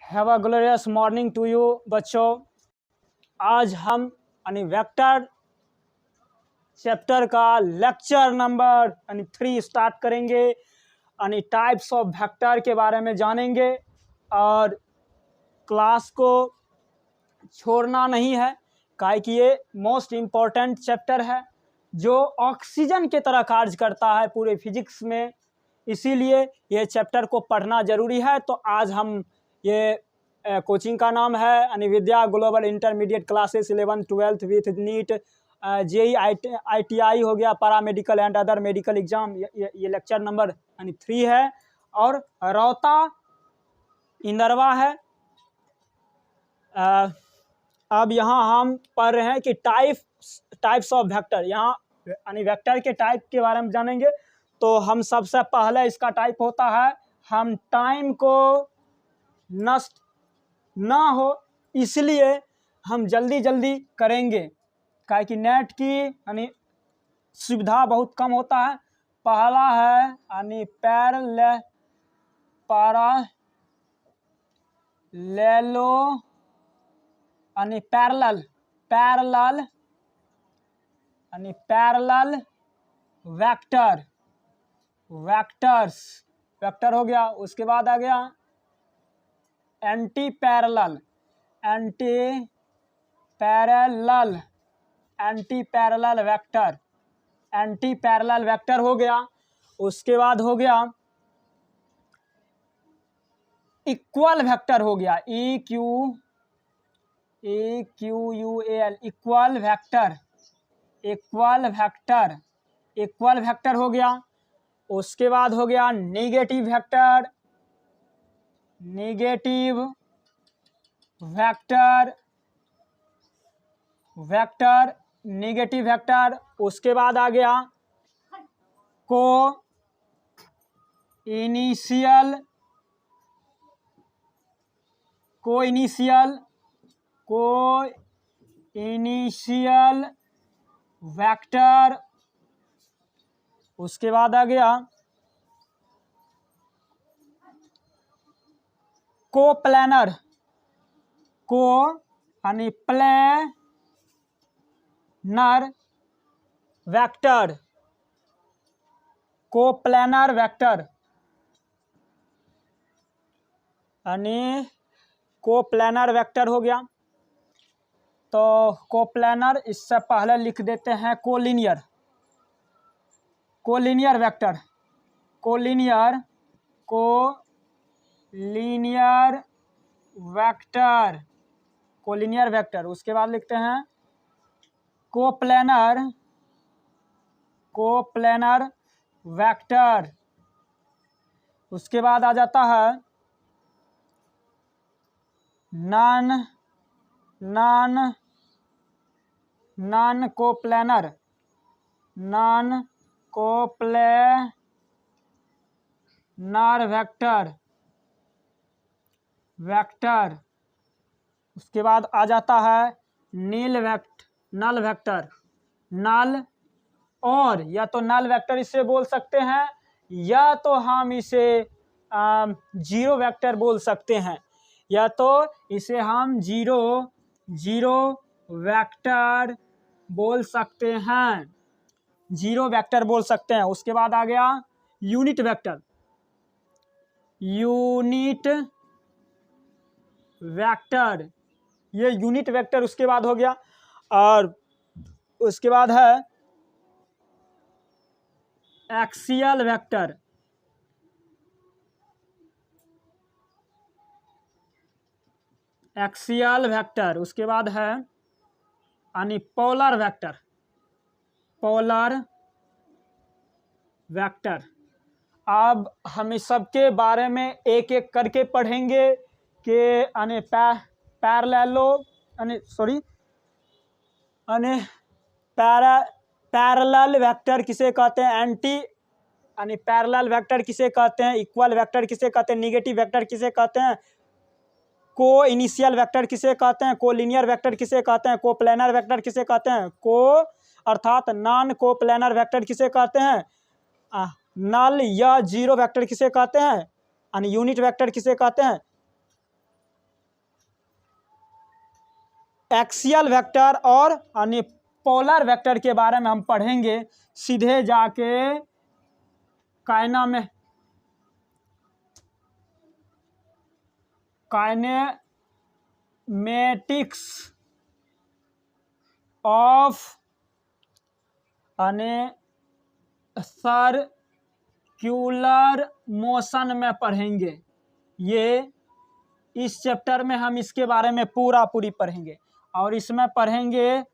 Have a glorious morning to you बच्चों। आज हम वेक्टर चैप्टर का लेक्चर नंबर 3 स्टार्ट करेंगे। टाइप्स ऑफ वेक्टर के बारे में जानेंगे और क्लास को छोड़ना नहीं है, काहे कि ये मोस्ट इम्पॉर्टेंट चैप्टर है जो ऑक्सीजन के तरह कार्य करता है पूरे फिजिक्स में। इसीलिए ये चैप्टर को पढ़ना ज़रूरी है। तो आज हम ये कोचिंग का नाम है Anividya global intermediate classes 11th 12th with NEET JEE ITI हो गया, paramedical and other medical exam. ये लेक्चर नंबर 3 है और रौता इंदरवा है। अब यहाँ हम पढ़ रहे हैं कि टाइप्स ऑफ वेक्टर। यहाँ वेक्टर के टाइप के बारे में जानेंगे। तो हम सबसे पहले इसका टाइप होता है, हम टाइम को नष्ट ना हो इसलिए हम जल्दी जल्दी करेंगे, काहे कि नेट की सुविधा बहुत कम होता है। पहला है पैरेलल वेक्टर हो गया। उसके बाद आ गया एंटी पैरेलल वेक्टर हो गया। उसके बाद हो गया इक्वल वेक्टर हो गया, EQUAL इक्वल वेक्टर हो गया। उसके बाद हो गया नेगेटिव वेक्टर। उसके बाद आ गया को इनिशियल वेक्टर। उसके बाद आ गया कोप्लेनर वेक्टर। कोप्लेनर वेक्टर हो गया। तो कोप्लेनर, इससे पहले लिख देते हैं कोलिनियर वेक्टर। उसके बाद लिखते हैं कोप्लेनर वेक्टर। उसके बाद आ जाता है नॉन कोप्लेनर वेक्टर। उसके बाद आ जाता है नल वेक्टर। और या तो नल वेक्टर इसे बोल सकते हैं या तो हम इसे जीरो वेक्टर बोल सकते हैं, या तो इसे हम जीरो वेक्टर बोल सकते हैं। उसके बाद आ गया यूनिट वेक्टर। ये यूनिट वेक्टर उसके बाद हो गया। और उसके बाद है एक्सियल वेक्टर। उसके बाद है पोलर वेक्टर। अब हम इस सब के बारे में एक एक करके पढ़ेंगे कि पैरेलल वेक्टर किसे कहते हैं, पैरेलल वेक्टर किसे कहते हैं, इक्वल वेक्टर किसे कहते हैं, नेगेटिव वेक्टर किसे कहते हैं, को इनिशियल वेक्टर किसे कहते हैं, को लीनियर वेक्टर किसे कहते हैं, को प्लेनर वेक्टर किसे कहते हैं, को अर्थात नॉन को प्लेनर वेक्टर किसे कहते हैं, नल या जीरो वेक्टर किसे कहते हैं, यूनिट वेक्टर किसे कहते हैं, एक्सियल वेक्टर और यानी पोलर वेक्टर के बारे में हम पढ़ेंगे सीधे जाके काइनेमेटिक्स ऑफ सर्क्यूलर मोशन में पढ़ेंगे। ये इस चैप्टर में हम इसके बारे में पूरी पढ़ेंगे और इसमें पढ़ेंगे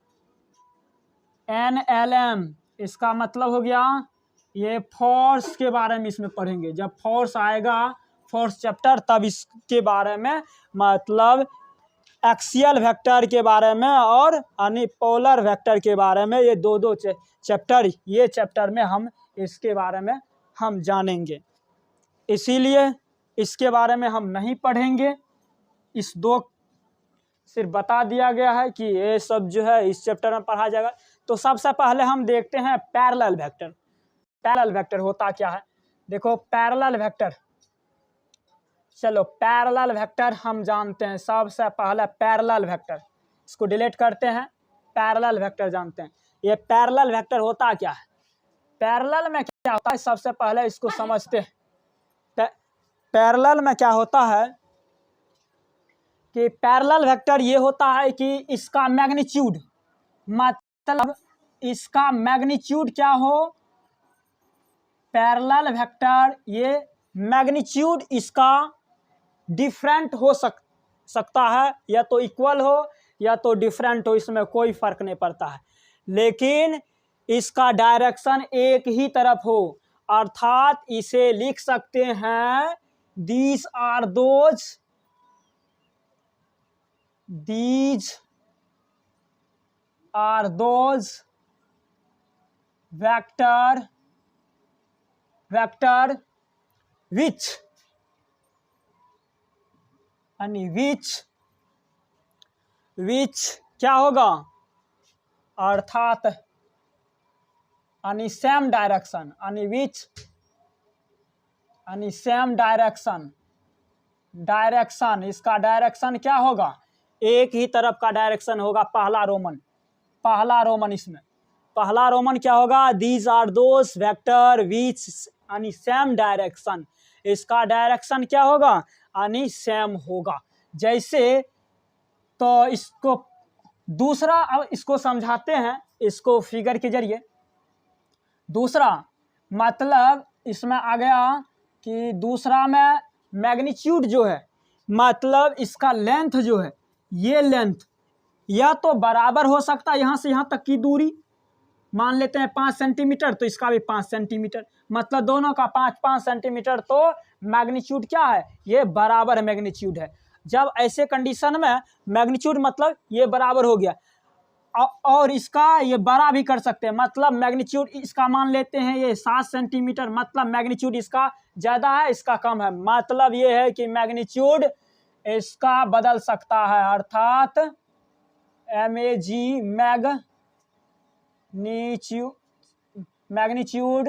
NLM, इसका मतलब हो गया ये फोर्स के बारे में इसमें पढ़ेंगे। जब फोर्स आएगा फोर्स चैप्टर तब इसके बारे में मतलब एक्सियल वेक्टर के बारे में और यानी पोलर वेक्टर के बारे में ये दो चैप्टर ये चैप्टर में हम इसके बारे में हम जानेंगे। इसीलिए इसके बारे में हम नहीं पढ़ेंगे, इस दो सिर्फ बता दिया गया है कि ये सब जो है इस चैप्टर में पढ़ा जाएगा। तो सबसे पहले हम देखते हैं पैरेलल वेक्टर। पैरेलल वेक्टर होता क्या है, देखो पैरेलल वेक्टर, चलो पैरेलल वेक्टर हम जानते हैं। सबसे पहले पैरेलल वेक्टर, इसको डिलीट करते हैं, पैरेलल वेक्टर जानते हैं। ये पैरेलल वेक्टर होता क्या है, पैरेलल में क्या होता है सबसे पहले इसको समझते हैं। पैरेलल में क्या होता है कि पैरेलल वेक्टर ये होता है कि इसका मैग्नीट्यूड, मतलब इसका मैग्नीट्यूड क्या हो, पैरेलल वेक्टर ये मैग्नीट्यूड इसका डिफरेंट हो सकता है, या तो इक्वल हो या तो डिफरेंट हो, इसमें कोई फर्क नहीं पड़ता है, लेकिन इसका डायरेक्शन एक ही तरफ हो। अर्थात इसे लिख सकते हैं these are those vector which क्या होगा, अर्थात सेम डायरेक्शन, सेम डायरेक्शन इसका डायरेक्शन क्या होगा, एक ही तरफ का डायरेक्शन होगा। पहला रोमन इसमें पहला रोमन क्या होगा, these are those vector which same direction, इसका डायरेक्शन क्या होगा सेम होगा। जैसे तो इसको दूसरा, अब इसको समझाते हैं इसको फिगर के जरिए। दूसरा मतलब इसमें आ गया कि दूसरा में मैग्नीट्यूड जो है, मतलब इसका लेंथ जो है, ये लेंथ या तो बराबर हो सकता है, यहाँ से यहाँ तक की दूरी मान लेते हैं 5 सेंटीमीटर, तो इसका भी 5 सेंटीमीटर, मतलब दोनों का 5-5 सेंटीमीटर, तो मैग्नीट्यूड क्या है, ये बराबर मैग्नीट्यूड है। जब ऐसे कंडीशन में मैग्नीट्यूड मतलब ये बराबर हो गया, और इसका ये बड़ा भी कर सकते हैं, मतलब मैग्नीट्यूड इसका मान लेते हैं ये 7 सेंटीमीटर, मतलब मैग्नीट्यूड इसका ज़्यादा है इसका कम है, मतलब ये है कि मैग्नीट्यूड इसका बदल सकता है। अर्थात मैग्नीट्यूड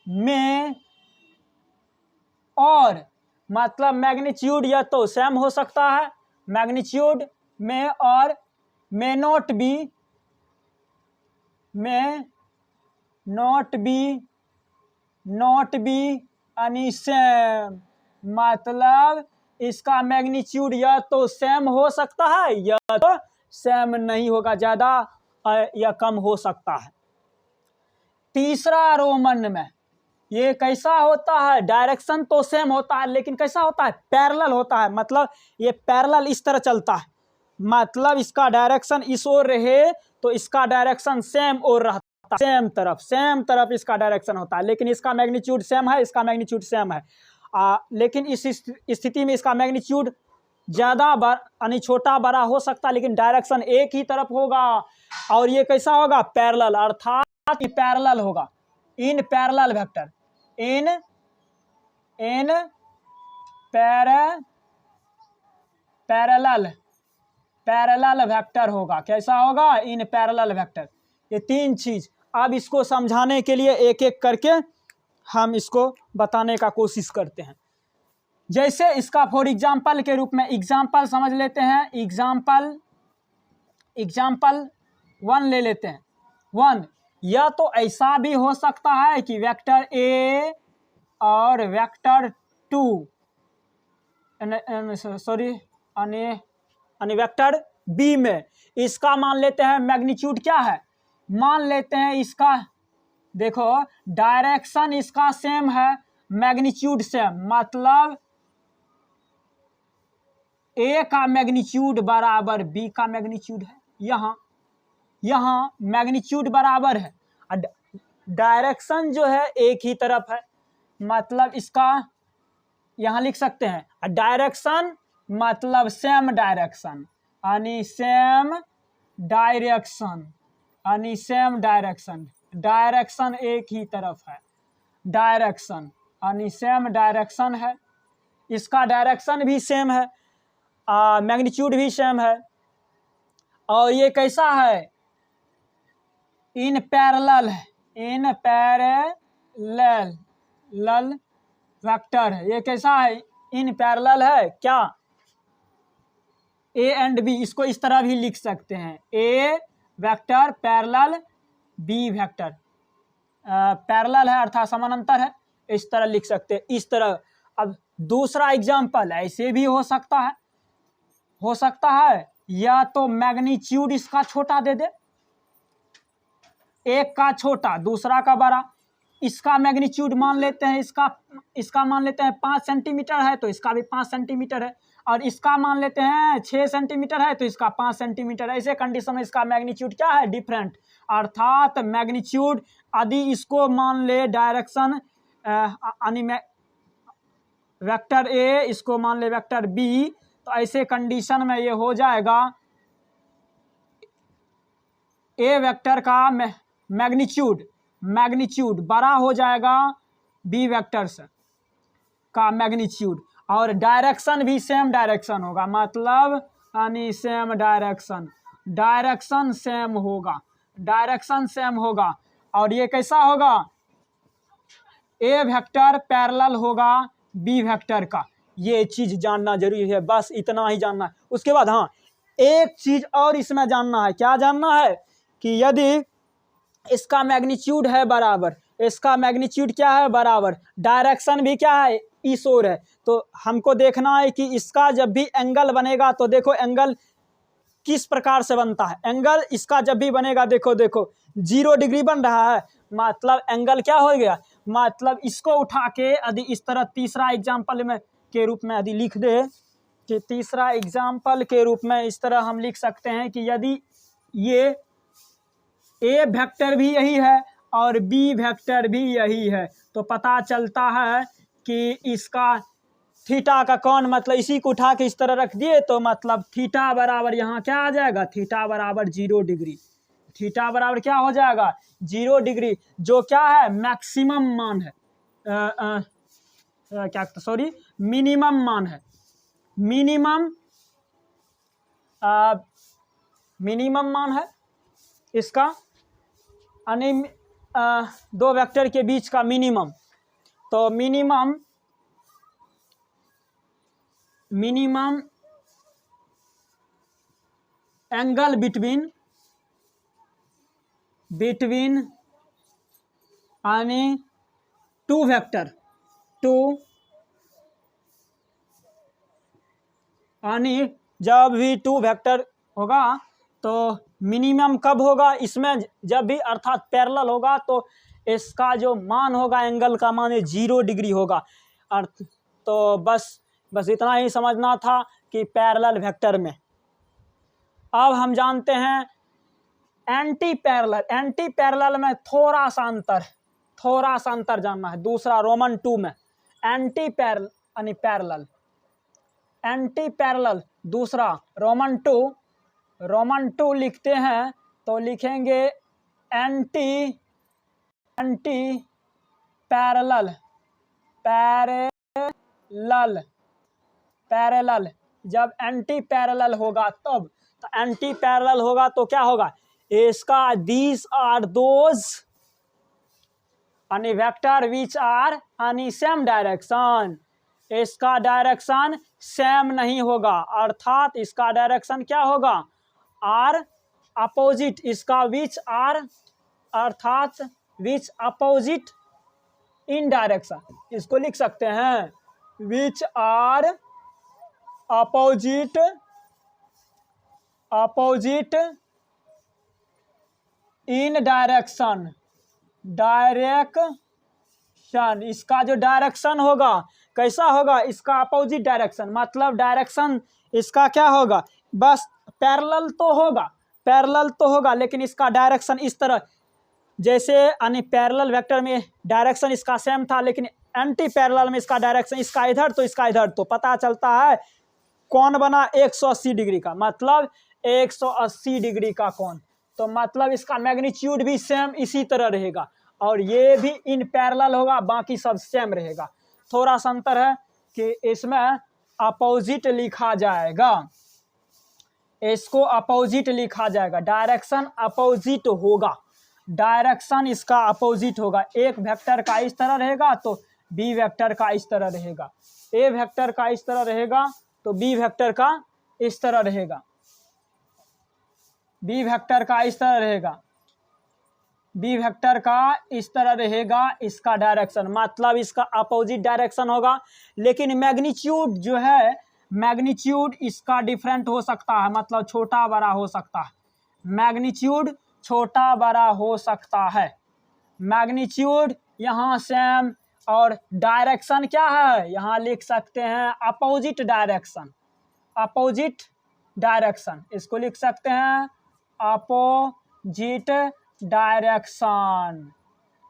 में और मतलब मैग्नीट्यूड या तो सेम हो सकता है मैग्नीट्यूड में, और may not be सेम, मतलब इसका मैग्नीट्यूड या तो सेम हो सकता है या तो सेम नहीं होगा, ज़्यादा या कम हो सकता है। तीसरा रोमन में ये कैसा होता है, डायरेक्शन तो सेम होता है लेकिन कैसा होता है, पैरेलल होता है, मतलब ये पैरेलल इस तरह चलता है, मतलब इसका डायरेक्शन इस ओर रहे तो इसका डायरेक्शन सेम ओर रहता है, सेम तरफ इसका डायरेक्शन होता है, लेकिन इसका मैग्नीट्यूड सेम है, इसका मैग्नीट्यूड सेम है, लेकिन इस स्थिति में इसका मैग्नीट्यूड ज़्यादा यानी छोटा बड़ा हो सकता है, लेकिन डायरेक्शन एक ही तरफ होगा। और ये कैसा होगा, पैरेलल, अर्थात पैरेलल होगा, in parallel vector, in parallel vector होगा। कैसा होगा, इन पैरेलल वेक्टर। ये तीन चीज, अब इसको समझाने के लिए एक एक करके हम इसको बताने का कोशिश करते हैं। जैसे इसका फॉर एग्जाम्पल के रूप में एग्जाम्पल समझ लेते हैं, एग्जाम्पल 1 ले लेते हैं। 1 या तो ऐसा भी हो सकता है कि वेक्टर ए और वेक्टर 2 सॉरी वेक्टर बी में इसका मान लेते हैं मैग्नीट्यूड क्या है, मान लेते हैं इसका, देखो डायरेक्शन इसका सेम है, मैग्नीट्यूड सेम, मतलब ए का मैग्नीट्यूड बराबर बी का मैग्नीट्यूड है। यहाँ मैग्नीट्यूड बराबर है, डायरेक्शन जो है एक ही तरफ है, मतलब इसका यहाँ लिख सकते हैं डायरेक्शन मतलब सेम डायरेक्शन, यानी सेम डायरेक्शन, डायरेक्शन एक ही तरफ है, डायरेक्शन यानी सेम डायरेक्शन है, इसका डायरेक्शन भी सेम है, मैग्नीट्यूड भी सेम है, और ये कैसा है, इन पैरेलल है, इन पैरेलल वेक्टर है, ये कैसा है, इन पैरेलल है क्या, ए एंड बी, इसको इस तरह भी लिख सकते हैं, A vector parallel B vector, parallel है अर्थात समानांतर है, इस तरह लिख सकते हैं, इस तरह। अब दूसरा एग्जांपल ऐसे भी हो सकता है, या तो मैग्नीट्यूड इसका छोटा दे दे, एक का छोटा दूसरा का बड़ा, इसका मैग्नीट्यूड मान लेते हैं, इसका मान लेते हैं 5 सेंटीमीटर है तो इसका भी 5 सेंटीमीटर है, और इसका मान लेते हैं 6 सेंटीमीटर है तो इसका 5 सेंटीमीटर है। ऐसे कंडीशन में इसका मैग्नीट्यूड क्या है, डिफरेंट, अर्थात मैग्नीट्यूड यदि इसको मान ले डायरेक्शन वेक्टर ए, इसको मान ले वेक्टर बी, तो ऐसे कंडीशन में ये हो जाएगा ए वेक्टर का मैग्नीट्यूड बड़ा हो जाएगा बी वेक्टर से का मैग्नीट्यूड, और डायरेक्शन भी सेम डायरेक्शन होगा, मतलब यानी सेम डायरेक्शन सेम होगा, और ये कैसा होगा, ए वेक्टर पैरेलल होगा बी वेक्टर का। ये चीज जानना जरूरी है, बस इतना ही जानना है। उसके बाद हाँ, एक चीज और इसमें जानना है, क्या जानना है कि यदि इसका मैग्नीट्यूड है बराबर, इसका मैग्नीट्यूड क्या है बराबर, डायरेक्शन भी क्या है इस ओर है, तो हमको देखना है कि इसका जब भी एंगल बनेगा, तो देखो एंगल किस प्रकार से बनता है, एंगल इसका जब भी बनेगा, देखो 0 डिग्री बन रहा है, मतलब एंगल क्या हो गया, मतलब इसको उठा के यदि इस तरह तीसरा एग्जाम्पल में के रूप में यदि लिख दे, कि तीसरा एग्जाम्पल के रूप में इस तरह हम लिख सकते हैं कि यदि ये ए वेक्टर भी यही है और बी वेक्टर भी यही है, तो पता चलता है कि इसका थीटा का कोण, मतलब इसी को उठा के इस तरह रख दिए तो मतलब थीटा बराबर यहाँ क्या आ जाएगा, थीटा बराबर 0 डिग्री, थीटा बराबर क्या हो जाएगा 0 डिग्री, जो क्या है मैक्सिमम मान है, मिनिमम मान है, मिनिमम मान है इसका, यानी 2 वेक्टर के बीच का मिनिमम, तो मिनिमम एंगल बिटवीन यानी 2 वेक्टर, यानी जब भी 2 वेक्टर होगा तो मिनिमम कब होगा, इसमें जब भी अर्थात पैरेलल होगा तो इसका जो मान होगा एंगल का मान 0 डिग्री होगा। तो बस इतना ही समझना था कि पैरेलल वेक्टर में। अब हम जानते हैं एंटी पैरेलल में थोड़ा सा अंतर जानना है। दूसरा रोमन 2 में एंटी पैरेलल, दूसरा रोमन 2 लिखते हैं तो लिखेंगे एंटी पैरेलल, जब एंटी पैरेलल होगा तब, तो एंटी पैरेलल होगा तो क्या होगा, इसका दीज आर दोज यानी वेक्टर विच आर यानी सेम डायरेक्शन, इसका डायरेक्शन सेम नहीं होगा, अर्थात इसका डायरेक्शन क्या होगा, आर अपोजिट, इसका विच आर अर्थात विच अपोजिट इन डायरेक्शन, इसको लिख सकते हैं which are opposite in direction, इसका जो डायरेक्शन होगा कैसा होगा, इसका अपोजिट डायरेक्शन, मतलब डायरेक्शन इसका क्या होगा, बस पैरेलल तो होगा लेकिन इसका डायरेक्शन इस तरह, जैसे यानी पैरेलल वेक्टर में डायरेक्शन इसका सेम था लेकिन एंटी पैरेलल में इसका डायरेक्शन इसका इधर तो इसका इधर, तो पता चलता है कौन बना 180 डिग्री का, मतलब 180 डिग्री का कौन, तो मतलब इसका मैग्नीट्यूड भी सेम इसी तरह रहेगा और ये भी इन पैरेलल होगा, बाकी सब सेम रहेगा। थोड़ा सा अंतर है कि इसमें अपोजिट लिखा जाएगा, इसको अपोजिट लिखा जाएगा, डायरेक्शन अपोजिट होगा, डायरेक्शन इसका अपोजिट होगा, एक वेक्टर का इस तरह रहेगा तो बी वेक्टर का इस तरह रहेगा, ए वेक्टर का इस तरह रहेगा तो बी वेक्टर का इस तरह रहेगा, बी वेक्टर का इस तरह रहेगा, बी वेक्टर का इस तरह रहेगा इसका डायरेक्शन, मतलब इसका अपोजिट डायरेक्शन होगा। लेकिन मैग्नीट्यूड जो है, मैग्नीट्यूड इसका डिफरेंट हो सकता है, मतलब छोटा बड़ा हो सकता है, मैग्नीट्यूड छोटा बड़ा हो सकता है, मैग्नीट्यूड यहाँ सेम, और डायरेक्शन क्या है, यहाँ लिख सकते हैं अपोजिट डायरेक्शन, अपोजिट डायरेक्शन, इसको लिख सकते हैं अपोजिट डायरेक्शन,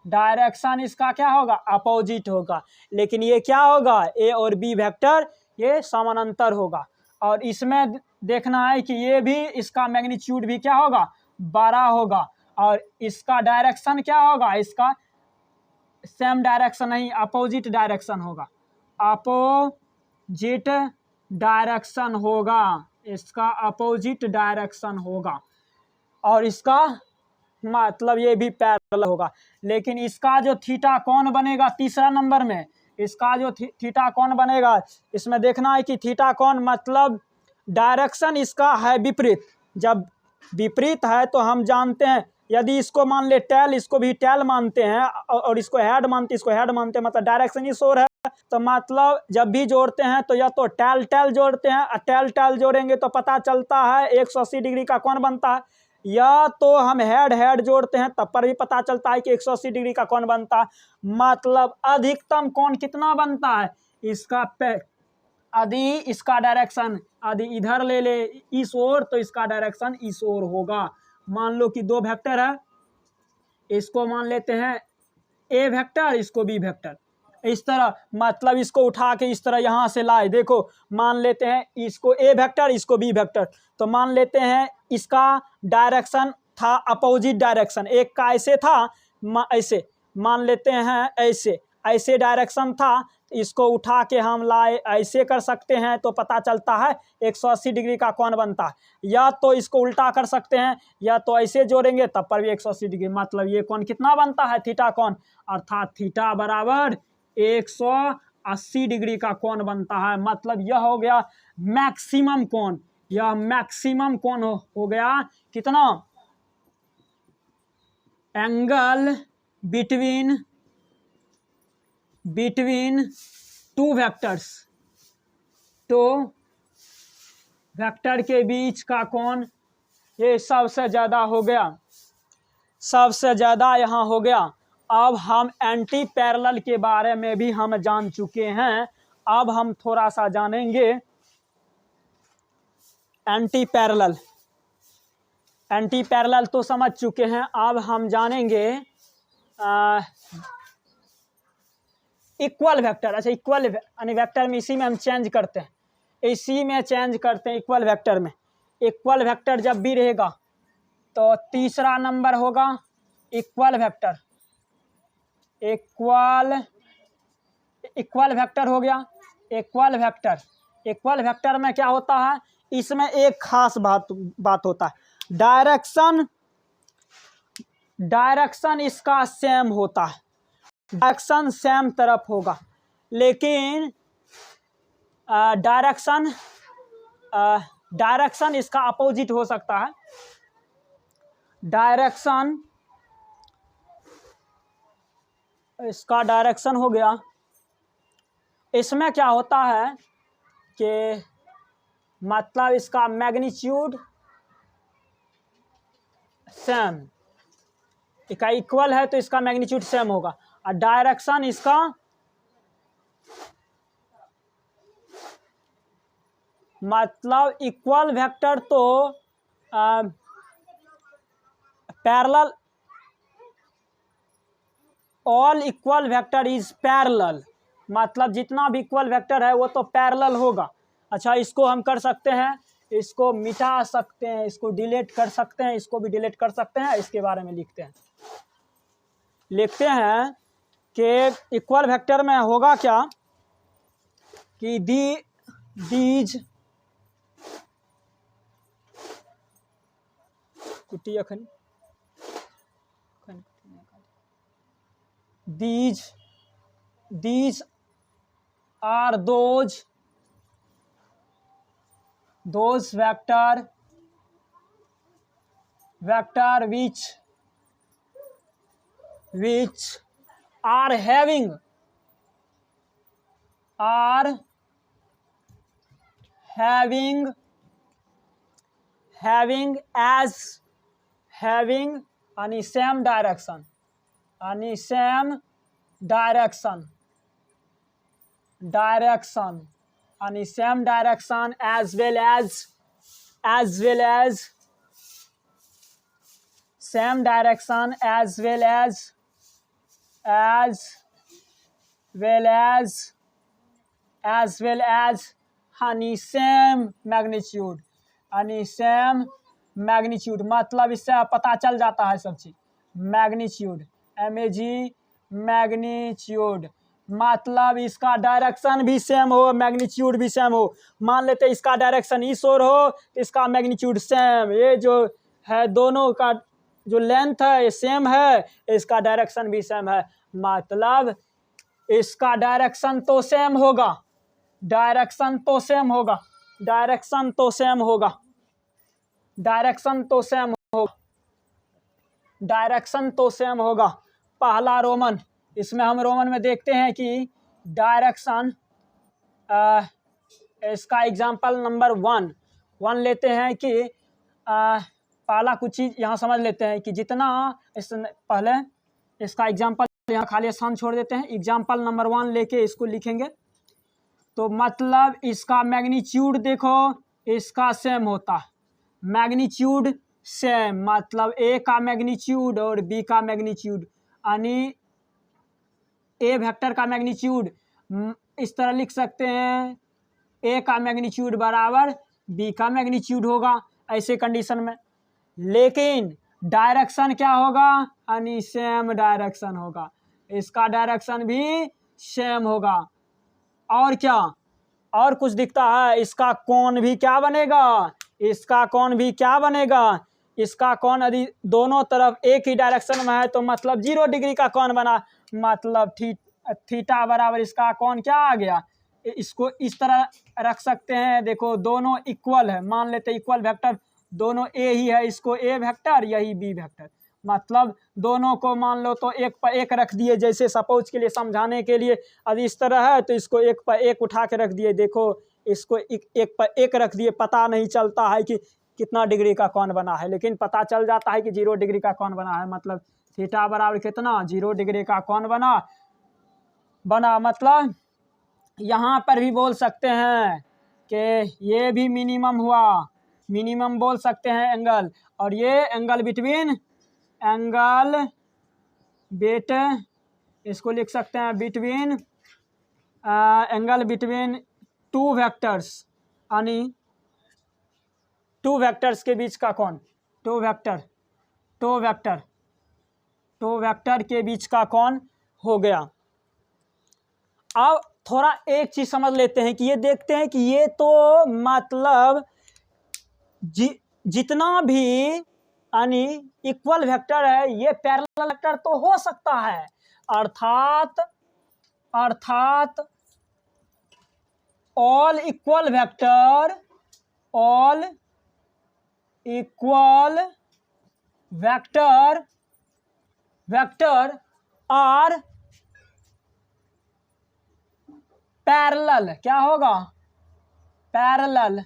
डायरेक्शन इसका क्या होगा, अपोजिट होगा, लेकिन ये क्या होगा, ए और बी वेक्टर ये समानांतर होगा, और इसमें देखना है कि ये भी इसका मैग्नीट्यूड भी क्या होगा, बड़ा होगा, और इसका डायरेक्शन क्या होगा, इसका सेम डायरेक्शन नहीं अपोजिट डायरेक्शन होगा, अपोजिट डायरेक्शन होगा, इसका अपोजिट डायरेक्शन होगा, और इसका मतलब ये भी पैरेलल होगा। लेकिन इसका जो थीटा कौन बनेगा तीसरा नंबर में, इसका जो थीटा कौन बनेगा, इसमें देखना है कि थीटा कौन मतलब डायरेक्शन इसका है विपरीत, जब विपरीत है तो हम जानते हैं, यदि इसको मान ले टेल, इसको भी टेल मानते हैं और इसको हेड मानते, इसको हेड मानते हैं, मतलब डायरेक्शन इस ओर है, तो मतलब जब भी जोड़ते हैं तो या तो टेल टेल जोड़ते हैं, टेल टेल जोड़ेंगे तो पता चलता है 180 डिग्री का कौन बनता है, या तो हम हेड हेड जोड़ते हैं तब पर भी पता चलता है कि 180 डिग्री का कौन बनता है, मतलब अधिकतम कौन कितना बनता है, इसका यदि इसका डायरेक्शन यदि इधर ले ले इस ओर तो इसका डायरेक्शन इस ओर होगा। मान लो कि दो वेक्टर है, इसको मान लेते हैं ए वेक्टर, इसको बी वेक्टर, इस तरह, मतलब इसको उठा के इस तरह यहाँ से लाए, देखो मान लेते हैं इसको ए वेक्टर इसको बी वेक्टर, तो मान लेते हैं इसका डायरेक्शन था अपोजिट डायरेक्शन, एक का ऐसे था ऐसे, मान लेते हैं ऐसे ऐसे डायरेक्शन था, इसको उठा के हम लाए ऐसे कर सकते हैं तो पता चलता है 180 डिग्री का कौन बनता है, या तो इसको उल्टा कर सकते हैं या तो ऐसे जोड़ेंगे तब पर भी 180 डिग्री, मतलब ये कौन कितना बनता है थीटा कौन, अर्थात थीटा बराबर 180 डिग्री का कौन बनता है, मतलब यह हो गया मैक्सिमम कौन, यह मैक्सिमम कौन हो गया कितना, एंगल बिटवीन टू वेक्टर्स, तो वेक्टर के बीच का कौन, ये सबसे ज़्यादा हो गया, सबसे ज़्यादा यहाँ हो गया। अब हम एंटी पैरेलल के बारे में भी हम जान चुके हैं, अब हम थोड़ा सा जानेंगे एंटी पैरेलल, एंटी पैरेलल तो समझ चुके हैं, अब हम जानेंगे इक्वल वेक्टर। अच्छा इक्वल यानी वेक्टर में इसी में हम चेंज करते हैं, इसी में चेंज करते हैं इक्वल वेक्टर में, इक्वल वेक्टर जब भी रहेगा तो तीसरा नंबर होगा इक्वल वेक्टर, इक्वल वेक्टर हो गया, इक्वल वेक्टर में क्या होता है, इसमें एक खास बात होता है, डायरेक्शन इसका सेम होता है, डायरेक्शन सेम तरफ होगा, लेकिन डायरेक्शन डायरेक्शन इसका अपोजिट हो सकता है। डायरेक्शन, इसका डायरेक्शन हो गया। इसमें क्या होता है कि मतलब इसका मैग्नीट्यूड सेम, इसका इक्वल है तो इसका मैग्नीट्यूड सेम होगा। और डायरेक्शन इसका मतलब इक्वल वेक्टर तो parallel, all equal vector is parallel, मतलब जितना भी इक्वल वेक्टर है वो तो पैरेलल होगा। अच्छा, इसको हम कर सकते हैं, इसको मिटा सकते हैं, इसको डिलीट कर सकते हैं, इसको भी डिलीट कर सकते हैं। इसके बारे में लिखते हैं कि इक्वल वेक्टर में होगा क्या कि these these are those vector which are having any same direction any same direction as well as same direction as well as any same magnitude मतलब इससे पता चल जाता है सब चीज। मैग्नीट्यूड, मैग्नीट्यूड मतलब इसका डायरेक्शन भी सेम हो, मैग्नीट्यूड भी सेम हो। मान लेते हैं इसका डायरेक्शन इस ओर हो, इसका मैग्नीट्यूड सेम, ये जो है दोनों का जो लेंथ है ये सेम है, इसका डायरेक्शन भी सेम है, मतलब इसका डायरेक्शन तो सेम होगा, डायरेक्शन तो सेम होगा। पहला रोमन, इसमें हम रोमन में देखते हैं कि डायरेक्शन, इसका एग्जांपल नंबर 1 लेते हैं कि पहला कुछ चीज़ यहाँ समझ लेते हैं कि जितना पहले इसका एग्जांपल यहाँ खाली आसान छोड़ देते हैं। एग्जांपल नंबर 1 लेके इसको लिखेंगे तो मतलब इसका मैग्नीट्यूड देखो इसका सेम होता है, मैग्नीट्यूड सेम, मतलब ए का मैग्नीट्यूड और बी का मैग्नीट्यूड, यानी ए वेक्टर का मैग्नीट्यूड इस तरह लिख सकते हैं, ए का मैग्नीट्यूड बराबर बी का मैग्नीट्यूड होगा ऐसे कंडीशन में। लेकिन डायरेक्शन क्या होगा, यानी सेम डायरेक्शन होगा, इसका डायरेक्शन भी सेम होगा। और क्या, और कुछ दिखता है, इसका कोण भी क्या बनेगा, इसका कोण यदि दोनों तरफ एक ही डायरेक्शन में है तो मतलब 0 डिग्री का कोण बना, मतलब थीटा बराबर इसका कोण क्या आ गया। इसको इस तरह रख सकते हैं, देखो दोनों इक्वल है, मान लेते इक्वल वेक्टर दोनों ए ही है, इसको ए वेक्टर यही बी वेक्टर, मतलब दोनों को मान लो तो एक पर एक रख दिए, जैसे सपोज के लिए समझाने के लिए यदि इस तरह है तो इसको एक पर एक उठा के रख दिए, देखो इसको एक पर एक रख दिए, पता नहीं चलता है कि कितना डिग्री का कोण बना है, लेकिन पता चल जाता है कि 0 डिग्री का कोण बना है, मतलब थीटा बराबर कितना 0 डिग्री का कोण बना। मतलब यहाँ पर भी बोल सकते हैं कि ये भी मिनिमम हुआ, मिनिमम बोल सकते हैं एंगल, और ये एंगल बिटवीन इसको लिख सकते हैं between angle between two vectors, यानी टू वेक्टर्स के बीच का कोण, टू वेक्टर के बीच का कोण हो गया। अब थोड़ा एक चीज समझ लेते हैं कि ये देखते हैं कि ये तो मतलब जितना भी यानी इक्वल वेक्टर है ये पैरेलल वेक्टर तो हो सकता है, अर्थात all equal vector, all equal vector, vector are parallel, क्या होगा, पैरेलल,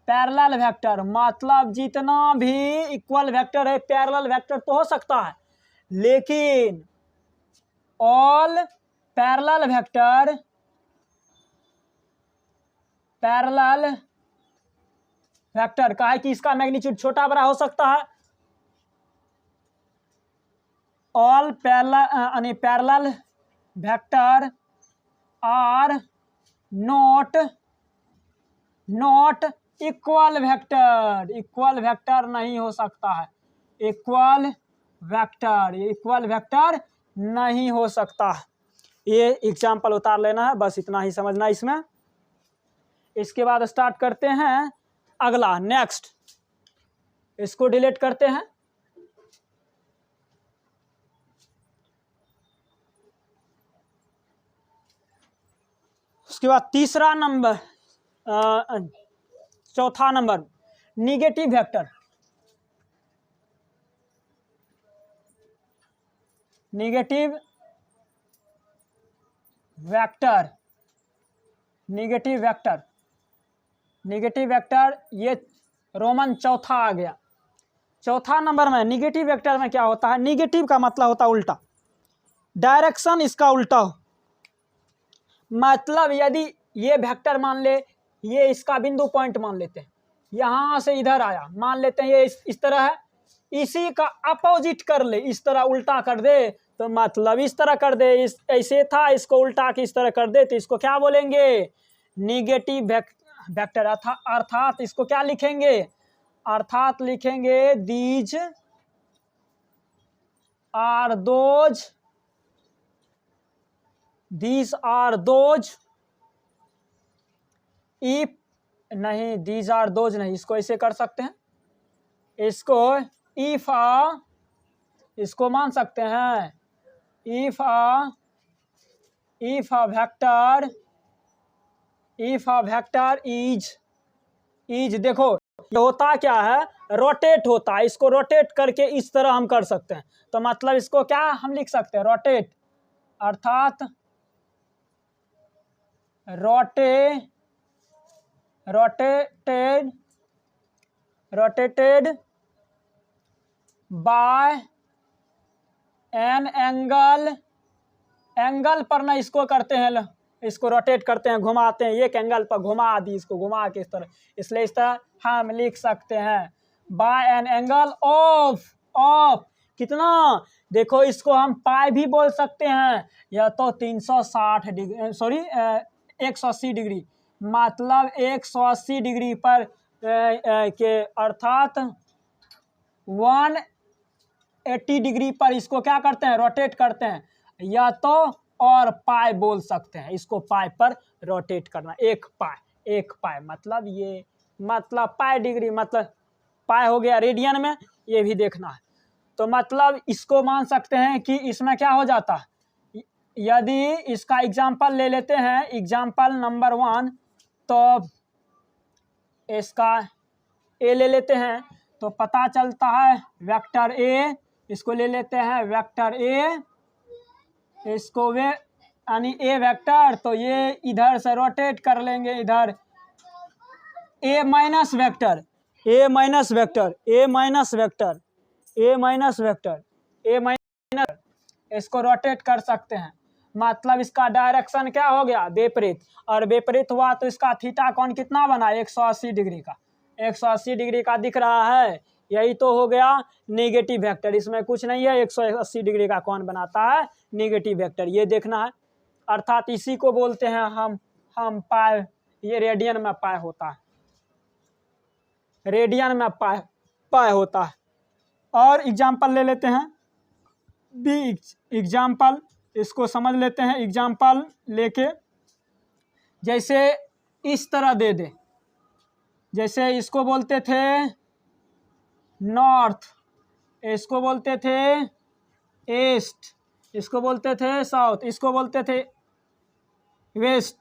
पैरेलल वेक्टर, मतलब जितना भी इक्वल वेक्टर है पैरेलल वेक्टर तो हो सकता है, लेकिन all parallel vector, parallel vector का है कि इसका मैग्नीट्यूड छोटा बड़ा हो सकता है। All parallel parallel vector are not equal vector, equal vector नहीं हो सकता है, इक्वल वेक्टर, इक्वल वेक्टर नहीं हो सकता। ये एग्जाम्पल उतार लेना है, बस इतना ही समझना इसमें। इसके बाद स्टार्ट करते हैं अगला, नेक्स्ट, इसको डिलीट करते हैं। उसके बाद तीसरा नंबर, चौथा number, negative vector, negative vector, negative vector, negative vector, ये रोमन चौथा आ गया। चौथा नंबर में निगेटिव वेक्टर में क्या होता है, निगेटिव का मतलब होता है उल्टा, डायरेक्शन इसका उल्टा हो। मतलब यदि ये वेक्टर मान ले, ये इसका बिंदु पॉइंट मान लेते हैं, यहाँ से इधर आया, मान लेते हैं ये इस तरह है, इसी का अपोजिट कर ले, इस तरह उल्टा कर दे, तो मतलब इस तरह कर दे, इस ऐसे था इसको उल्टा के इस तरह कर दे, तो इसको क्या बोलेंगे, निगेटिव वेक्टर। अर्थात इसको क्या लिखेंगे, अर्थात लिखेंगे these are those, these are those if, नहीं दीज आर दोज नहीं, इसको ऐसे कर सकते हैं, इसको इफ इसको मान सकते हैं, इफ अ वेक्टर इज देखो ये होता क्या है, रोटेट होता है, इसको रोटेट करके इस तरह हम कर सकते हैं, तो मतलब इसको क्या हम लिख सकते हैं, रोटेट, अर्थात rotated bye an angle, angle पर ना इसको करते हैं, इसको रोटेट करते हैं, घुमाते हैं, एक एंगल पर घुमा दी, इसको घुमा के इस तरह, इसलिए इस तरह हम लिख सकते हैं बाय एन एंगल ऑफ कितना, देखो इसको हम पाई भी बोल सकते हैं, या तो 360 डिग्री, सॉरी 180 डिग्री, मतलब 180 डिग्री पर के, अर्थात 180 डिग्री पर इसको क्या करते हैं, रोटेट करते हैं, या तो और पाई बोल सकते हैं, इसको पाई पर रोटेट करना, एक पाई मतलब ये, मतलब पाई डिग्री, मतलब पाई हो गया रेडियन में, ये भी देखना है, तो मतलब इसको मान सकते हैं कि इसमें क्या हो जाता है, यदि इसका एग्जाम्पल ले लेते हैं, एग्जाम्पल नंबर 1, तो इसका ए ले लेते हैं, तो पता चलता है वेक्टर ए, इसको ले लेते हैं वेक्टर ए, इसको वे यानी ए वेक्टर, तो ये इधर से रोटेट कर लेंगे, इधर ए माइनस वेक्टर, ए माइनस वेक्टर, ए माइनस वेक्टर, ए माइनस वेक्टर, ए माइनस, इसको रोटेट कर सकते हैं, मतलब इसका डायरेक्शन क्या हो गया, विपरीत, और विपरीत हुआ तो इसका थीटा कोण कितना बना, 180 डिग्री का, 180 डिग्री का दिख रहा है, यही तो हो गया नेगेटिव वेक्टर, इसमें कुछ नहीं है, 180 डिग्री का कौन बनाता है, नेगेटिव वेक्टर, ये देखना है, अर्थात इसी को बोलते हैं हम पाई, ये रेडियन में पाई होता है, रेडियन में पाई होता है। और एग्जाम्पल ले लेते हैं, बी एग्जाम्पल, इसको समझ लेते हैं, एग्जाम्पल लेके, जैसे इस तरह दे दे, जैसे इसको बोलते थे नॉर्थ, इसको बोलते थे ईस्ट, इसको बोलते थे साउथ, इसको बोलते थे वेस्ट,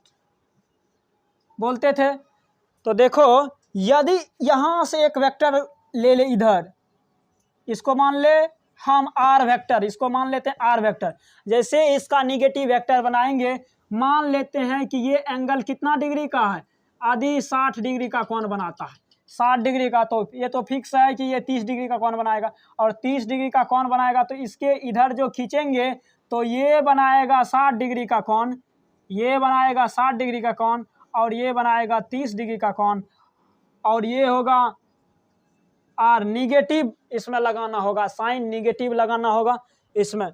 बोलते थे। तो देखो, यदि यहाँ से एक वेक्टर ले ले इधर, इसको मान ले हम आर वेक्टर, इसको मान लेते हैं आर वेक्टर। जैसे इसका निगेटिव वेक्टर बनाएंगे, मान लेते हैं कि ये एंगल कितना डिग्री का है, आदि 60 डिग्री का कौन बनाता है, 60 डिग्री का। तो ये तो फिक्स है कि ये 30 डिग्री का कौन बनाएगा, और 30 डिग्री का कौन बनाएगा तो इसके इधर जो खींचेंगे तो ये बनाएगा 60 डिग्री का कौन, ये बनाएगा 60 डिग्री का कौन, और ये बनाएगा 30 डिग्री का कौन, और ये होगा आर। निगेटिव इसमें लगाना होगा, साइन निगेटिव लगाना होगा इसमें,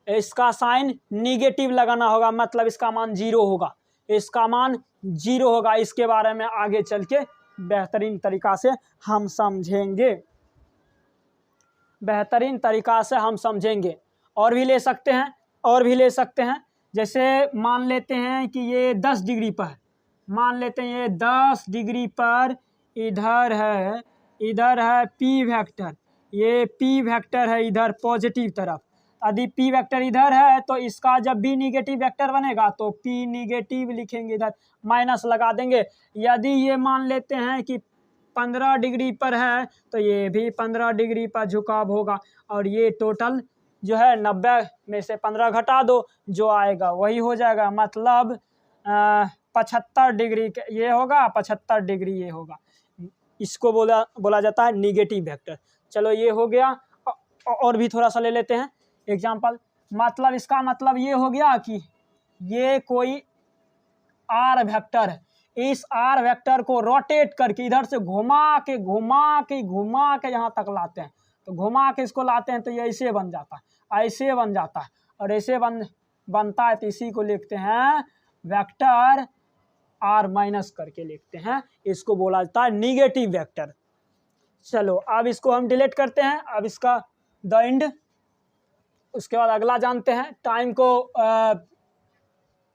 इसका साइन निगेटिव लगाना होगा, मतलब इसका मान 0 होगा, इसका मान 0 होगा। इसके बारे में आगे चल के बेहतरीन तरीका से हम समझेंगे, बेहतरीन तरीका से हम समझेंगे। और भी ले सकते हैं, और भी ले सकते हैं। जैसे मान लेते हैं कि ये 10 डिग्री पर है, मान लेते हैं ये 10 डिग्री पर इधर है पी वेक्टर, ये पी वेक्टर है इधर पॉजिटिव तरफ। यदि पी वेक्टर इधर है तो इसका जब भी निगेटिव वेक्टर बनेगा तो पी निगेटिव लिखेंगे, इधर माइनस लगा देंगे। यदि ये मान लेते हैं कि 15 डिग्री पर है तो ये भी 15 डिग्री पर झुकाव होगा, और ये टोटल जो है 90 में से 15 घटा दो, जो आएगा वही हो जाएगा, मतलब 75 डिग्री ये होगा, 75 डिग्री ये होगा। इसको बोला जाता है निगेटिव वेक्टर। चलो ये हो गया, और भी थोड़ा सा ले लेते हैं एग्जाम्पल। मतलब इसका मतलब ये हो गया कि ये कोई आर वेक्टर है, इस आर वेक्टर को रोटेट करके इधर से घुमा के यहाँ तक लाते हैं, तो घुमा के इसको लाते हैं तो ये ऐसे बन जाता है, ऐसे बन जाता है, और ऐसे बनता है, तो इसी को लिखते हैं वेक्टर आर माइनस करके लिखते हैं, इसको बोला जाता है निगेटिव वेक्टर। चलो अब इसको हम डिलीट करते हैं, अब इसका द एंड। उसके बाद अगला जानते हैं। टाइम को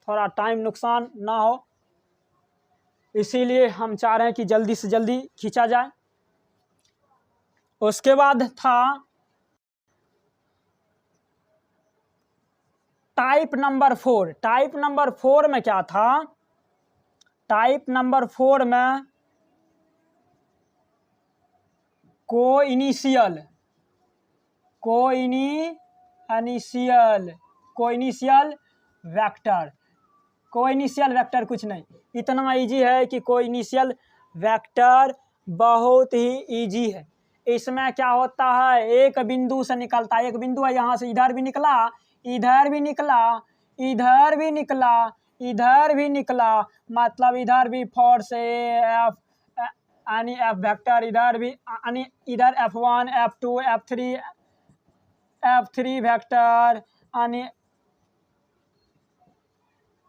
थोड़ा टाइम नुकसान ना हो, इसीलिए हम चाह रहे हैं कि जल्दी से जल्दी खींचा जाए। उसके बाद था टाइप नंबर 4। टाइप नंबर 4 में क्या था, टाइप नंबर 4 में कोइनिशियल वेक्टर। कोइनिशियल वेक्टर कुछ नहीं, इतना इजी है कि कोइनिशियल वेक्टर बहुत ही इजी है। इसमें क्या होता है, एक बिंदु से निकलता है, एक बिंदु है यहाँ से इधर भी निकला, इधर भी निकला, इधर भी निकला, इधर भी निकला, मतलब इधर भी फोर्स एफ यानी एफ वेक्टर, इधर भी यानी इधर F1 F2 F3 वेक्टर यानी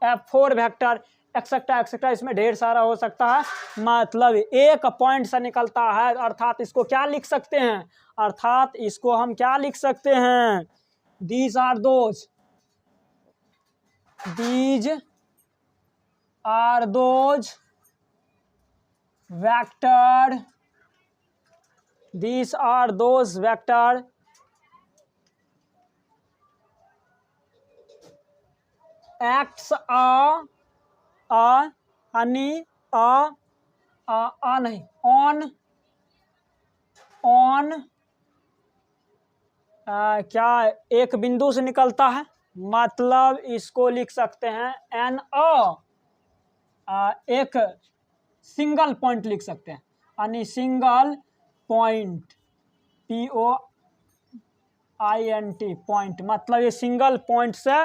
F4 वेक्टर एक्सेट्रा एक्सेट्रा, इसमें ढेर सारा हो सकता है। मतलब एक पॉइंट से निकलता है, अर्थात इसको क्या लिख सकते हैं, अर्थात इसको हम क्या लिख सकते हैं, these are those vector acts on क्या एक बिंदु से निकलता है, मतलब इसको लिख सकते हैं एन एक सिंगल पॉइंट लिख सकते हैं, यानी सिंगल पॉइंट POINT पॉइंट, मतलब ये सिंगल पॉइंट से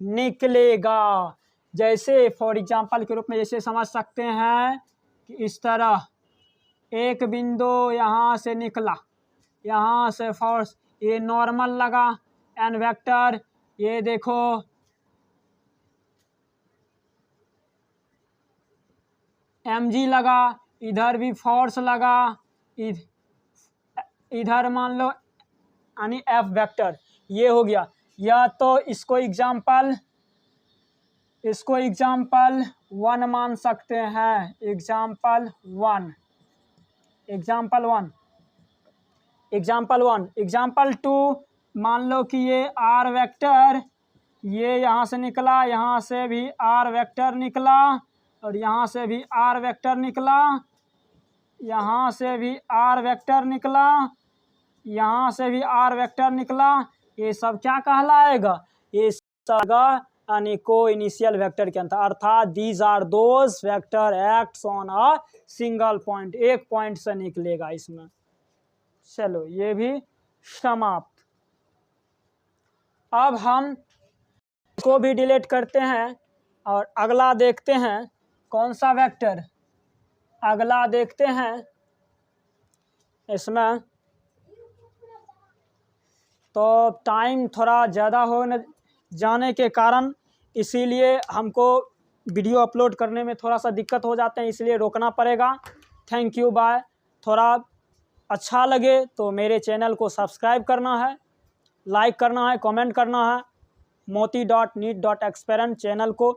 निकलेगा। जैसे फॉर एग्जांपल के रूप में जैसे समझ सकते हैं कि इस तरह एक बिंदु यहाँ से निकला, यहाँ से फोर्स ये नॉर्मल लगा एन वेक्टर, ये देखो mg लगा, इधर भी फोर्स लगा, इधर मान लो यानी एफ वेक्टर, ये हो गया। या तो इसको एग्जाम्पल 1 मान सकते हैं, एग्जाम्पल 1, एग्जाम्पल 2 मान लो कि ये आर वेक्टर, ये यहाँ से निकला, यहाँ से भी आर वेक्टर निकला, और यहाँ से भी आर वेक्टर निकला, यहाँ से भी आर वेक्टर निकला, यहाँ से भी आर वेक्टर निकला। ये सब क्या कहलाएगा? ये सब यानी को इनिशियल वेक्टर के अंतर, अर्थात these are those vector acts on a single point, एक पॉइंट से निकलेगा इसमें। चलो ये भी समाप्त। अब हम इसको भी डिलीट करते हैं और अगला देखते हैं कौन सा वेक्टर। अगला देखते हैं इसमें, तो टाइम थोड़ा ज़्यादा हो जाने के कारण इसीलिए हमको वीडियो अपलोड करने में थोड़ा सा दिक्कत हो जाते हैं, इसलिए रोकना पड़ेगा। Thank you, bye. थोड़ा अच्छा लगे तो मेरे चैनल को सब्सक्राइब करना है, लाइक करना है, कमेंट करना है। moti.neat.experiment चैनल को